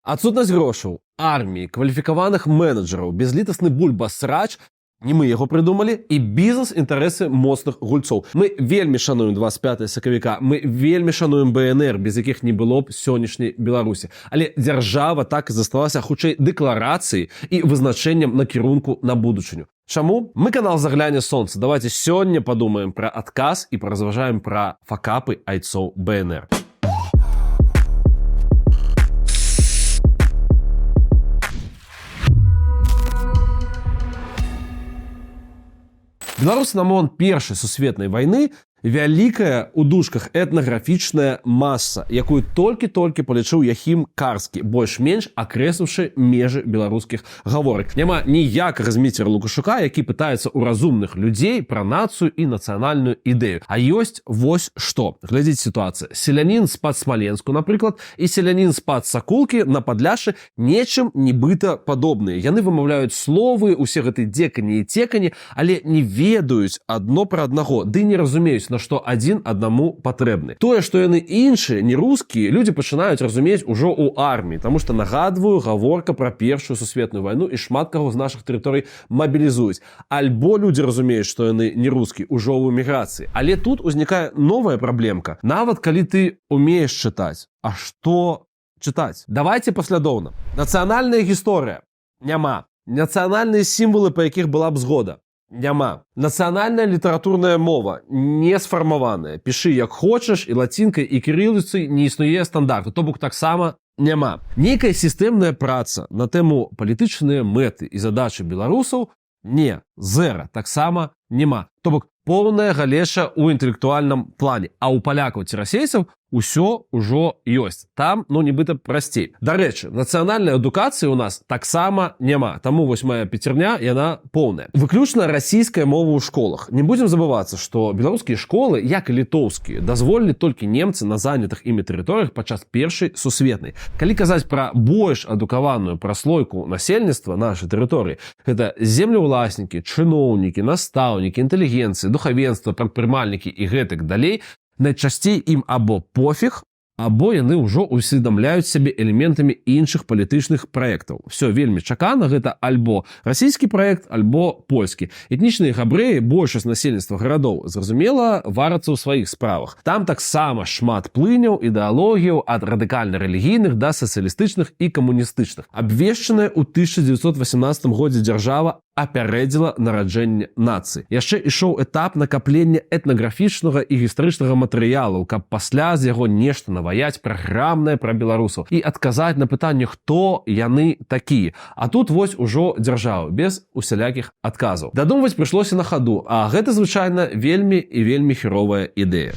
Адсутнасць грошаў, арміі, кваліфікаваных менеджераў, бязлітасны бульба-срач, не мы яго прыдумалі, і бізнес-інтарэсы моцных гульцоў. Мы вельмі шануем 25 сакавіка, мы вельмі шануем БНР, без якіх не было б сённяшняй Беларусі. Але дзяржава так і засталася хутчэй дэкларацыяй і вызначэннем накірунку на будучыню. Чаму? Мы канал «Загляне сонца». Давайте сёння падумаем пра адказ і паразважаем пра факапы айцоў БНР. Беларусы на момант Першай сусветнай вайны вялікая у дужках этнаграфічная маса, якую толькі-толькі палічыў Яхім Карскі, больш-менш акрэсліўшы межы беларускіх гаворак. Няма ніякага зміцера Лукашука, які пытаецца ў разумных людзей пра нацыю і нацыянальную ідэю. А ёсць вось што. Глядзіце сітуацыя. Селянін з-пад Смаленску, напрыклад, і селянін з-пад Сакулкі на Падляшы нечым нібыта падобныя. Яны вымаўляюць словы, усе гэтыя дзекані і цекані, але не ведаюць адно пра аднаго, ды не разумеюць, на што адзін аднаму патрэбны. Тое, што яны іншыя, не рускія, людзі пачынаюць разумець ужо ў арміі, таму што, нагадваю, гаворка пра Першую сусветную вайну і шмат каго з нашых тэрыторый мабілізуюць. Альбо людзі разумеюць, што яны не рускія, ужо ў эміграцыі. Але тут узнікае новая праблемка. Нават калі ты умееш чытаць, а што чытаць? Давайце паслядоўна. Нацыянальная гісторыя няма. Нацыянальныя сімвалы, па якіх была б згода, няма. Нацыянальная літаратурная мова не сфармаваная. Пішы як хочаш, і лацінкай, і кірыліцай не існуе стандарту. То бок таксама няма. Нейкая сістэмная праца на тэму палітычныя мэты і задачы беларусаў не. Зера. Таксама няма. То бок поўная галеша ў інтэлектуальным плане. А ў палякаў ці расейцаў усё ўжо ёсць. Там, нібыта прасцей. Дарэчы, нацыянальнай адукацыі ў нас таксама няма. Таму вось моя пяцерня, яна поўная. Выключна расійская мова ў школах. Не будзем забывацца, што беларускія школы, як і літоўскія, дазволілі толькі немцы на занятых імі тэрыторыях падчас Першай сусветнай. Калі казаць пра больш адукаваную праслойку насельніцтва нашай тэрыторыі, гэта землеўласнікі, чыноўнікі, настаўнікі, інтэлігенцыі, духавенства, прадпрымальнікі і гэтак далей, найчасцей ім або пофіг, або яны ўжо усведамляюць сябе элементамі іншых палітычных праектаў. Всё вельмі чакана, гэта альбо расійскі праект, альбо польскі. Этнічныя габрэі, большасць насельніцтва гарадоў, зразумела, варацца ў сваіх справах. Там таксама шмат плыняў, ідэалогіяў ад радыкальна-рэлігійных да сацыялістычных і камуністычных. Абвешчаная ў 1918 годзе дзяржава апярэдзіла нараджэнне нацыі. Яшчэ ішоў этап накаплення этнаграфічнага і гістарычнага матэрыялу, каб пасля з яго нешта наваяць праграмнае пра беларусаў і адказаць на пытанне, хто яны такія. А тут вось ужо дзяржава, без усялякіх адказаў. Дадумваць прыйшлося на хаду, а гэта звычайна вельмі і вельмі херовая ідэя.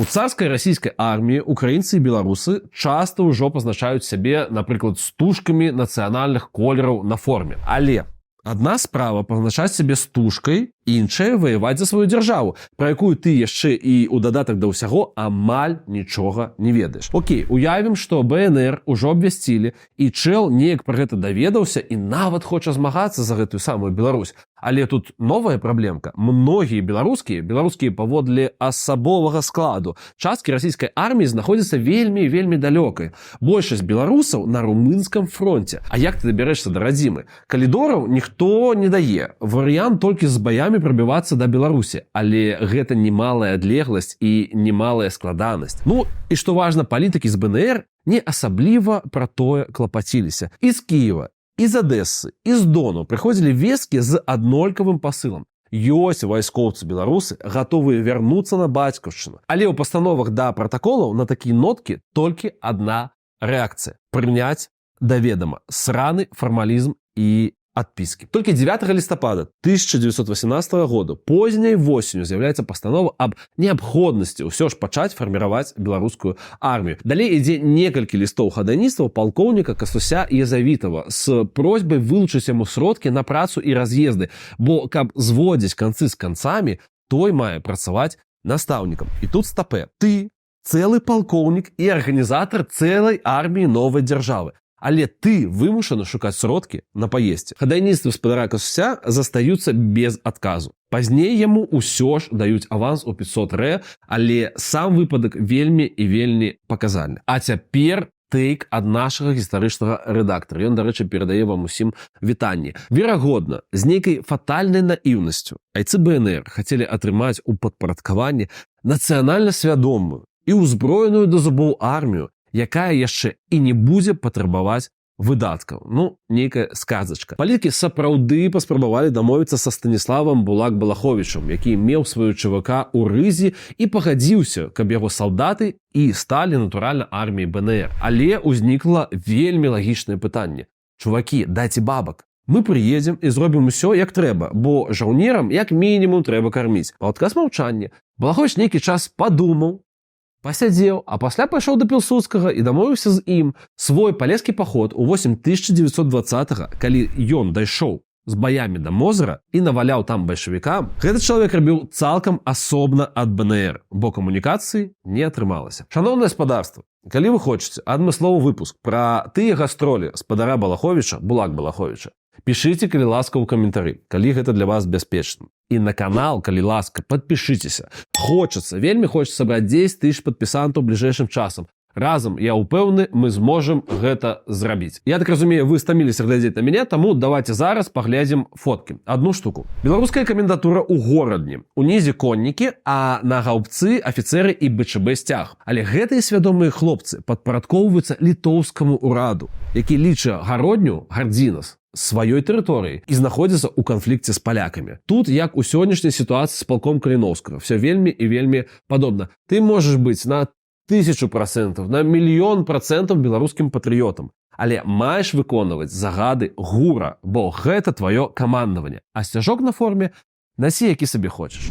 У царскай расійскай арміі украінцы і беларусы часта ўжо пазначаюць сябе, напрыклад, стужкамі нацыянальных колераў на форме. Але адна справа пазначаць сябе стужкай, іншая ваяваць за сваю дзяржаву, пра якую ты яшчэ і ў дадатак да ўсяго амаль нічога не ведаеш. Окей, уявім, што БНР ужо абвясцілі, і чэл неяк пра гэта даведаўся і нават хоча змагацца за гэтую самую Беларусь. Але тут новая праблемка. Многія беларускія паводле асабовага складу часткі расійскай арміі знаходзяцца вельмі далёкай. Большасць беларусаў на румынскам фронте. А як ты дабярэшся да радзімы? Калідораў ніхто не дае. Варыянт толькі з баямі прабівацца да Беларусі. Але гэта немалая адлегласць і немалая складанасць. Ну, і што важна, палітыкі з БНР не асабліва пра тое клапаціліся. І з Кіева, і з Адэсы, і з Дону прыходзілі весткі з аднолькавым пасылам. Ёсць вайскоўцы-беларусы, гатовыя вярнуцца на бацькаўшчыну. Але ў пастановах да пратаколаў на такія ноткі толькі адна рэакцыя. Прыняць да ведама сраны фармалізм і адпіскі. Толькі 9 лістапада 1918 году позняй восенню з'яўляецца пастанова аб неабходнасці ўсё ж пачаць фарміраваць беларускую армію. Далей ідзе некалькі лістоў хадайніцтва палкоўніка Кастуся Язавітава з просьбай вылучыць яму сродкі на працу і раз'езды, бо каб зводзіць канцы з канцамі, той мае працаваць настаўнікам. І тут стапе. Ты цэлы палкоўнік і арганізатар цэлай арміі новай дзяржавы. але ты вымушаны шукаць сродкі на паесці. Хадайніцтвы спадара Касуся застаюцца без адказу. Пазней яму ўсё ж даюць аванс у 500 рэ, але сам выпадак вельмі і вельмі паказальны. А цяпер тэйк ад нашага гістарычнага рэдактара. Ён, дарэчы, перадае вам усім вітанні. Верагодна, з нейкай фатальнай наіўнасцю айцы БНР хацелі атрымаць у падпарадкаванні нацыянальна свядомую і ўзброеную да зубоў армію, якая яшчэ і не будзе патрабаваць выдаткаў. Ну, нейкая сказачка. Палітыкі сапраўды паспрабавалі дамовіцца са Станіславам Булак-Балаховічам, які меў сваю ЧВК ў Рызі і пагадзіўся, каб яго салдаты і сталі, натуральна, арміяй БНР. Але ўзнікла вельмі лагічнае пытанне. Чувакі, дайце бабак. Мы прыедзем і зробім усё, як трэба, бо жаўнерам як мінімум трэба карміць. А адказ маўчання. Балаховіч нейкі час падумаў, пасядзеў, а пасля пайшоў да Пілсудскага і дамовіўся з ім. Свой палескі паход у 1920-га, калі ён дайшоў з баямі да Мозыра і наваляў там бальшавікам, гэты чалавек рабіў цалкам асобна ад БНР, бо камунікацыі не атрымалася. Шаноўнае спадарства, калі вы хочаце адмысловы выпуск пра тыя гастролі спадара Балаховіча, Булак-Балаховіча, пішыце, калі ласка, ў каментары, калі гэта для вас бяспечна. І на канал, калі ласка, падпішыцеся. Вельмі хочацца сабраць 10 000 падпісантаў бліжэйшым часам. Разам, я ўпэўны, мы зможам гэта зрабіць. Я так разумею, вы стаміліся глядзець на мяне, таму давайте зараз паглядзім фоткі. Адну штуку. Беларуская камендатура ў горадні. Унізе коннікі, а на гаўбцы афіцэры і БЧБ сцяг. Але гэтыя свядомыя хлопцы падпарадкоўваюцца літоўскаму ўраду, які ліча гародню, Гардзінас, сваёй тэрыторыі і знаходзіцца ў канфлікце з палякамі. Тут, як у сённяшняй сітуацыі з палком Каліноўскага, все вельмі і вельмі падобна. Ты можаш быць на 1000%, на 1 000 000% беларускім патрыётам, але маеш выконваць загады ГУРа, бо гэта тваё камандаванне. А сцяжок на форме насі, які сабе хочаш.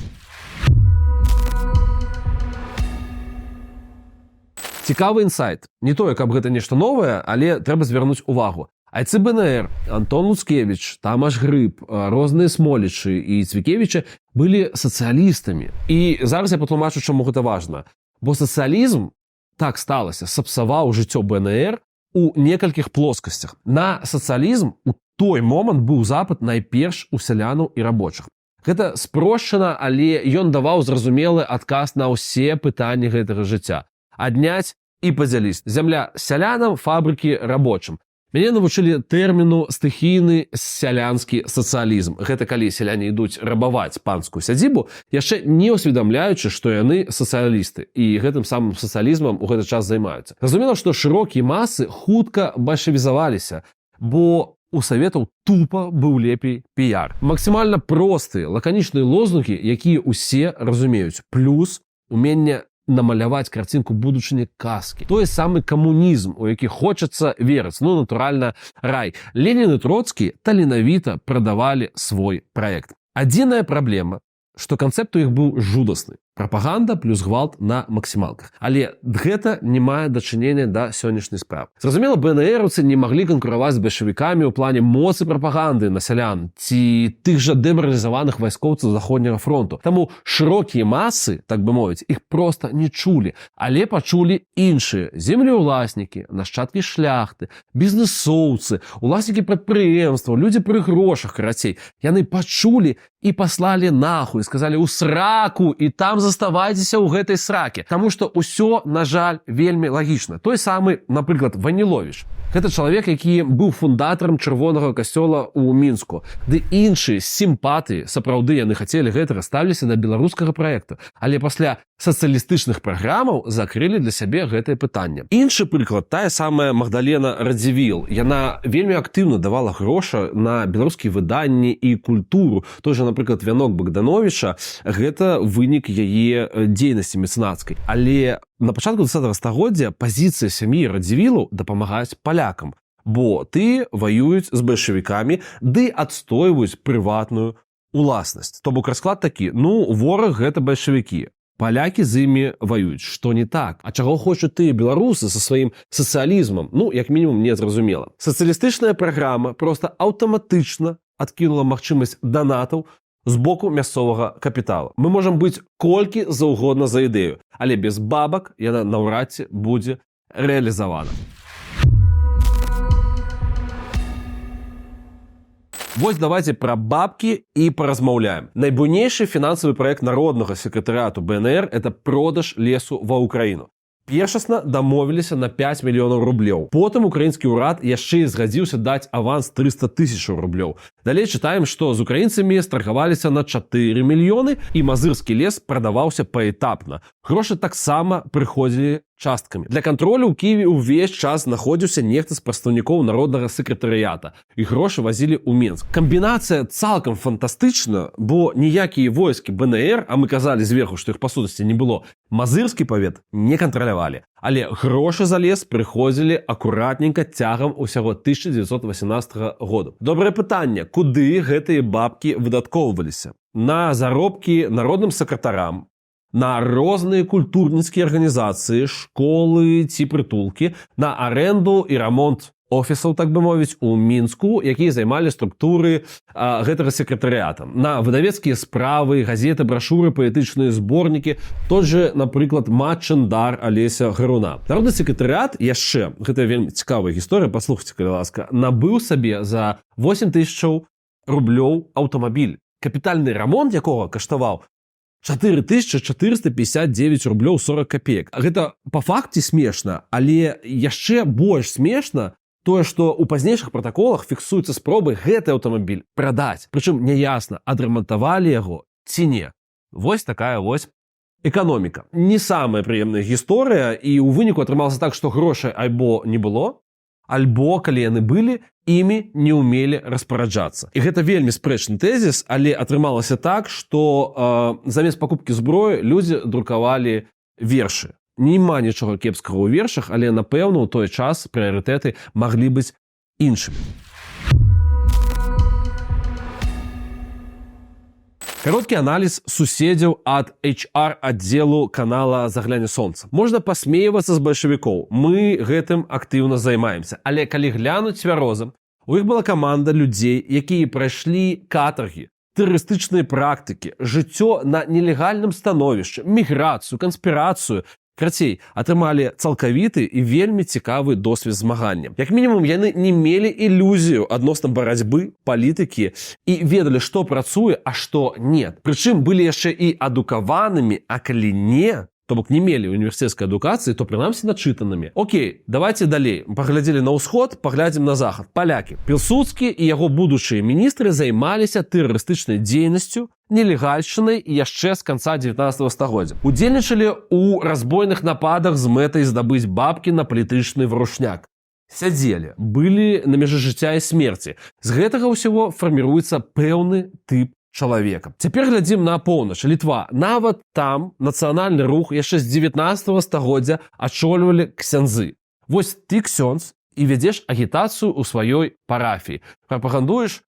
Цікавы інсайт. Не тое, каб гэта нешта новае, але трэба звярнуць увагу. Айцы БНР, Антон Луцкевіч, Тамаш Грыб, розныя Смолічы і Цвікевічы былі сацыялістамі. І зараз я патлумачу, чаму гэта важна. Бо сацыялізм, так сталася, сапсаваў жыццё БНР у некалькіх плоскасцях. На сацыялізм у той момант быў запыт найперш у сялянаў і рабочых. Гэта спрошчана, але ён даваў зразумелы адказ на ўсе пытанні гэтага жыцця. Адняць і падзяліць. Зямля сялянам, фабрыкі рабочым. Мяне навучылі тэрміну стыхійны сялянскі сацыялізм. Гэта калі сяляне ідуць рабаваць панскую сядзібу, яшчэ не ўсведамляючы, што яны сацыялісты, і гэтым самым сацыялізмам у гэты час займаюцца. Разумела, што шырокія масы хутка бальшавізаваліся, бо у саветаў тупа быў лепей піяр. Максімальна простыя, лаканічныя лозунгі, якія ўсе разумеюць. Плюс уменне намаляваць карцінку будучыні казкі. Той самы камунізм, у які хочацца верыць. Ну, натуральна, рай. Ленін і Троцкі таленавіта прадавалі свой праект. Адзіная праблема, што канцэпт у іх быў жудасны. Прапаганда плюс гвалт на максімалках. Але гэта не мае дачынення да сённяшняй справы. Зразумела, БНРаўцы не маглі канкураваць з бальшавікамі ў плане моцы прапаганды на сялян ці тых жа дэмаралізаваных вайскоўцаў заходняга фронту. Таму шырокія масы, так бы мовіць, іх проста не чулі. Але пачулі іншыя землеўласнікі, нашчадкі шляхты, бізнесоўцы, уласнікі прадпрыемстваў, людзі пры грошах, карацей. Яны пачулі і паслалі нахуй, сказалі ў сраку, і там заставайцеся ў гэтай сраке. Таму што ўсё, на жаль, вельмі лагічна. Той самы, напрыклад, Ваніловіч. Гэта чалавек, які быў фундатарам чырвонага касцёла ў Мінску. Ды іншыя сімпатыі, сапраўды яны хацелі гэтага, ставіліся да беларускага праекта. Але пасля сацыялістычных праграмаў закрылі для сябе гэтае пытанне. Іншы прыклад, тая самая Магдалена Радзівіл. Яна вельмі актыўна давала грошы на беларускія выданні і культуру. Той жа, напрыклад, вянок Богдановича, гэта вынік яе дзейнасці мецэнацкай. Але на пачатку 20-го стагоддзя пазіцыя сям'і Радзівілаў дапамагаюць палякам, бо ты ваююць з бальшавікамі ды адстойваюць прыватную уласнасць. То бок расклад такі, ну, вораг гэта бальшавікі. Палякі з імі ваююць. Што не так? А чаго хочуць тыя беларусы са сваім сацыялізмам? Ну, як мінімум, не зразумела. Сацыялістычная праграма проста аўтаматычна адкінула магчымасць данатаў з боку мясцовага капітала. Мы можам быць колькі заўгодна за ідэю, але без бабак яна наўрад ці будзе рэалізавана. Вось давайте пра бабкі і паразмаўляем. Найбуйнейшы фінансавы праект народнага секретариату БНР – это продаж лесу ва Украіну. Першасна дамовіліся на 5 мільёнаў рублёў. Потым украінскі ўрад яшчэ і згадзіўся даць аванс 300 000 рублёў. Далей чытаем, што з украінцамі страхаваліся на 4 мільёны і мазырскі лес прадаваўся паэтапна. Грошы таксама прыходзілі часткамі. Для кантролю ў Кіеве ўвесь час знаходзіўся нехта з прадстаўнікоў народнага сакратарыята, і грошы вазілі ў Мінск. Камбінацыя цалкам фантастычна, бо ніякія войскі БНР, а мы казалі зверху, што іх па сутнасці не было, мазырскі павет не кантралявалі. Але грошы за лес прыходзілі акуратненька цягам усяго 1918 году. Добрае пытанне, куды гэтыя бабкі выдаткоўваліся? На заробкі народным сакратарам, на розныя культурніцкія арганізацыі, школы ці прытулкі, на аренду і рамонт офісаў, так бы мовіць, у Мінску, якія займалі структуры гэтага сакратарыята. На выдавецкія справы, газеты, брашуры, паэтычныя зборнікі, тот же, напрыклад, матчандар Алеся Гаруна. Народны сакратарыят яшчэ, гэта вельмі цікавая гісторыя, паслухайце, калі ласка, набыў сабе за 8 000 рублёў аўтамабіль, капітальны рамонт якога каштаваў 4459 рублёў 40 копеек. Гэта па факце смешна, але яшчэ больш смешна тое, што ў пазнейшых пратаколах фіксуецца спробы гэты аўтамабіль прадаць. Прычым няясна, адрамантавалі яго ці не. Вось такая вось эканоміка. Не самая прыемная гісторыя, і ў выніку атрымалася так, што грошай альбо не было, альбо, калі яны былі, імі не ўмелі распараджацца. І гэта вельмі спрэчны тэзіс, але атрымалася так, што замест пакупкі зброі людзі друкавалі вершы. Нема нічога кепскага ў вершах, але, напэўна, у той час прыярытэты маглі быць іншымі. Кароткі аналіз суседзяў ад HR-аддзелу канала «Загляне сонца». Можна пасмейвацца з бальшавікоў. Мы гэтым актыўна займаемся. Але калі глянуць цвяроза, у іх была каманда людзей, якія прайшлі катаргі, тэрарыстычныя практыкі, жыццё на нелегальным становішчы, міграцыю, канспірацыю. Карацей, атрымалі цалкавіты і вельмі цікавы досвед змагання. Як мінімум, яны не мелі ілюзію адносна барацьбы, палітыкі і ведалі, што працуе, а што не. Прычым былі яшчэ і адукаванымі, а калі не, то бок не мелі універсітэцкай адукацыі, то прынамсі начытанымі. Окей, давайте далей. Паглядзелі на ўсход, паглядзім на захад. Палякі. Пілсудскі і яго будучыя міністры займаліся тэрарыстычнай дзейнасцю, нелегальшчынай яшчэ з канца 19 стагоддзя. Удзельнічалі ў разбойных нападах з мэтай здабыць бабкі на палітычны врушняк. Сядзелі, былі на мяжы жыцця і смерці. З гэтага ўсяго фарміруецца пэўны тып чалавека. Цяпер глядзім на поўнач. Літва. Нават там нацыянальны рух яшчэ з 19 стагоддзя ачольвалі ксяндзы. Вось ты ксёндз і вядзеш агітацыю ў сваёй парафіі. Прапагандуеш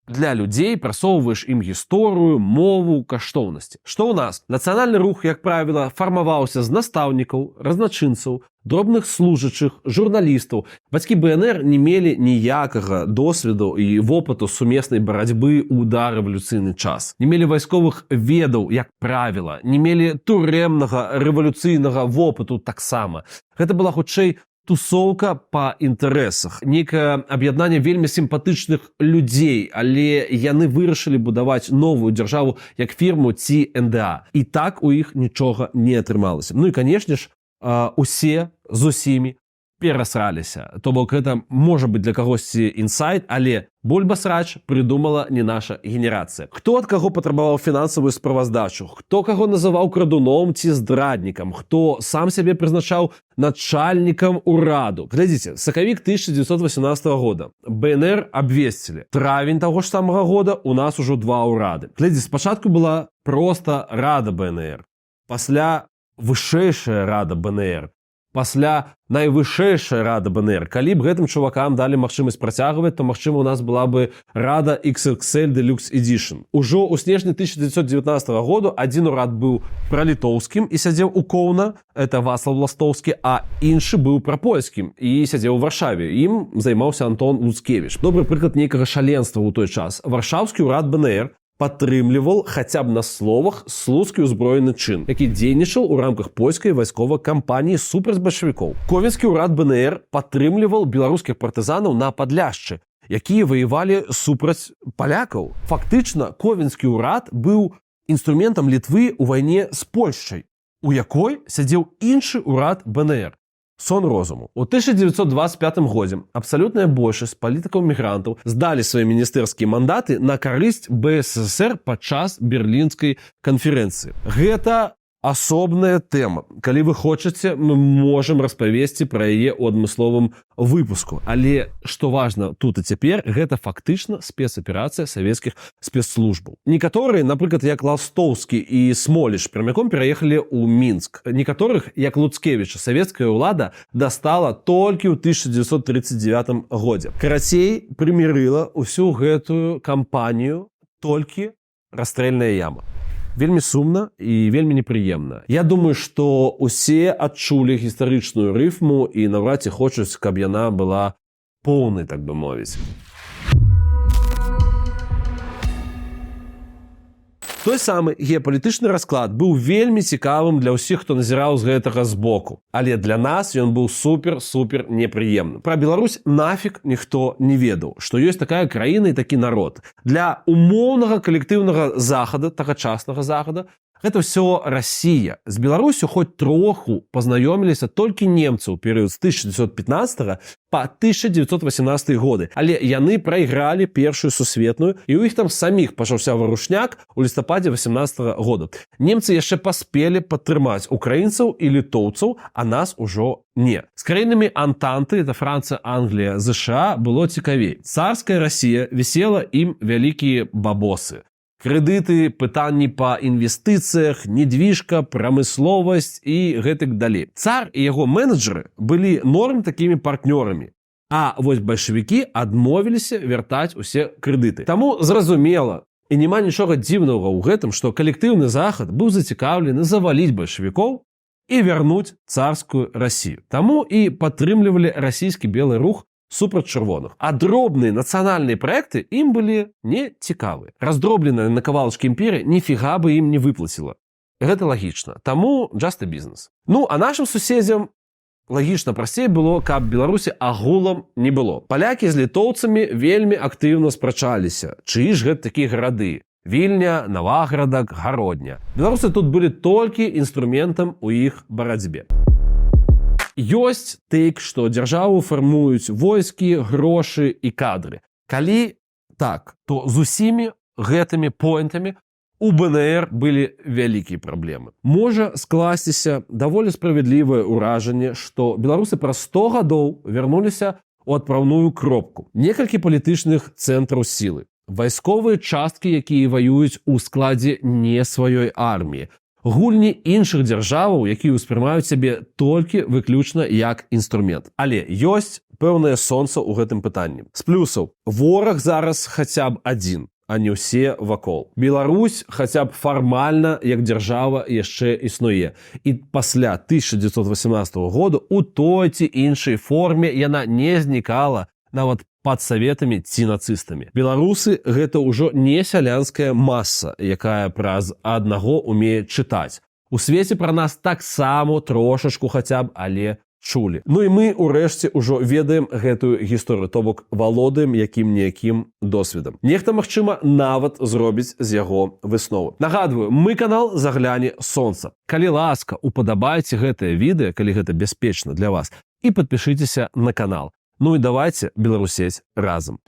для людзей, прасоўваеш ім гісторыю, мову, каштоўнасці. Што ў нас? Нацыянальны рух, як правіла, фармаваўся з настаўнікаў, разначынцаў, дробных служачых, журналістаў. Бацькі БНР не мелі ніякага досведу і вопыту сумеснай барацьбы ў дарэвалюцыйны час. Не мелі вайсковых ведаў, як правіла, не мелі турэмнага рэвалюцыйнага вопыту таксама. Гэта была хутчэй тусоўка па інтарэсах, некае аб'яднанне вельмі сімпатычных людзей, але яны вырашылі будаваць новую дзяржаву як фірму ці НДА. І так у іх нічога не атрымалася. Ну і, канешне ж, усе з усімі перасраліся. То бок гэта можа быць для кагосьці інсайт, але бульба-срач прыдумала не наша генерацыя. Хто ад каго патрабаваў фінансавую справаздачу, хто каго называў крадуном ці здраднікам, хто сам сябе прызначаў начальнікам ураду. Глядзіце, сакавік 1918 года. БНР абвесцілі. Травень таго ж самага года у нас ужо 2 ўрады. Глядзіце, спачатку была проста рада БНР, пасля вышэйшая рада БНР, пасля найвышэйшая рада БНР. Калі б гэтым чувакам далі магчымасць працягваць, то, магчыма, у нас была бы рада XXL Deluxe Edition. Ужо ў снежні 1919 году адзін урад быў пралітоўскім і сядзеў у Коўна, это Вацлаў Ластовскі, а іншы быў прапольскім і сядзеў у Варшаве. Ім займаўся Антон Луцкевіч. Добры прыклад нейкага шаленства ў той час. Варшаўскі ўрад БНР падтрымліваў хаця б на словах слуцкі ўзброены чын, які дзейнічаў у рамках польскай вайсковай кампаніі супраць бальшавікоў. Ковенскі ўрад БНР падтрымліваў беларускіх партызанаў на Падляшчы якія ваявалі супраць палякаў. Фактычна, ковенскі ўрад быў інструментам Літвы ў вайне з Польшчай, у якой сядзеў іншы ўрад БНР. Сон розуму. У 1925 годзе абсалютная большасць палітыкаў-мігрантаў здалі свае міністэрскія мандаты на карысць БССР падчас Берлінскай канферэнцыі. Гэта асобная тэма. Калі вы хочаце, мы можам распавесці пра яе ў адмысловым выпуску. Але, што важна тут і цяпер, гэта фактычна спецаперацыя савецкіх спецслужбаў. Некаторыя, напрыклад, як Ластовскі і Смоліш, прямиком пераехалі ў Мінск. Некаторых, як Луцкевіча, савецкая ўлада дастала толькі ў 1939 годзе. Карацей, прымірыла ўсю гэтую кампанію толькі расстрэльная яма. Вельмі сумна і вельмі непрыемна. Я думаю, што усе адчулі гістарычную рыфму і наўрад ці хочуць, каб яна была поўнай, так бы мовіць. Той самы геапалітычны расклад быў вельмі цікавым для ўсіх, хто назіраў з гэтага збоку. Але для нас ён быў супер непрыемным. Пра Беларусь нафіг ніхто не ведаў, што ёсць такая краіна і такі народ. Для умоўнага калектыўнага захада, тагачаснага захада, гэта ўсё Расія. З Беларусю хоць троху пазнаёміліся толькі немцы ў перыяд з 1915 па 1918 годы. Але яны прайгралі Першую сусветную, і ў іх там саміх пачаўся варушняк у лістападзе 18 года. Немцы яшчэ паспелі падтрымаць украінцаў і літоўцаў, а нас ужо не. З краінамі Антанты, это Францыя, Англія, ЗША, было цікавей. Царская Расія вісела ім вялікія бабосы. Крэдыты, пытанні па інвестыцыях, недвіжка, прамысловасць і гэтак далей. Цар і яго менеджеры былі норм такімі партнёрамі. А вось бальшавікі адмовіліся вяртаць усе крэдыты. Таму зразумела, і няма нічога дзіўнага ў гэтым, што калектыўны захад быў зацікаўлены заваліць бальшавікоў і вярнуць царскую Расію. Таму і падтрымлівалі расійскі белы рух супраць чырвоных. А дробныя нацыянальныя праекты ім былі не цікавыя. Раздробленая на кавалачкі імперія ніфіга бы ім не выплаціла. Гэта лагічна. Таму just a business. Ну, а нашым суседзям лагічна прасцей было, каб Беларусі агулам не было. Палякі з літоўцамі вельмі актыўна спрачаліся. Чыі ж гэта такія гарады? Вільня, Наваградак, Гародня. Беларусы тут былі толькі інструментам у іх барацьбе. Ёсць тэйк, што дзяржаву фармуюць войскі, грошы і кадры. Калі так, то з усімі гэтымі поінтамі у БНР былі вялікія праблемы. Можа скласціся даволі справядлівае ўражанне, што беларусы праз 100 гадоў вярнуліся ў адпраўную кропку. Некалькі палітычных цэнтраў сілы. Вайсковыя часткі, якія ваююць у складзе не сваёй арміі. Гульні іншых дзяржаваў, якія ўспрымаюць сябе толькі выключна як інструмент. Але ёсць пэўнае сонца ў гэтым пытанні. З плюсаў, вораг зараз хаця б адзін, а не ўсе вакол. Беларусь хаця б фармальна, як дзяржава, яшчэ існуе. І пасля 1918 года у той ці іншай форме яна не знікала нават пад саветамі ці нацыстамі. Беларусы – гэта ўжо не сялянская маса, якая праз аднаго умее чытаць. У свеце пра нас таксама трошачку хаця б, але чулі. Ну і мы, урэшце, ўжо ведаем гэтую гісторыю, то бок валодаем якім-ніякім досведам. Нехта, магчыма, нават зробіць з яго высновы. Нагадваю, мы канал «Загляне сонца». Калі ласка, упадабайце гэтае відэа, калі гэта бяспечна для вас, і падпішыцеся на канал. Ну і давайте беларусець разам.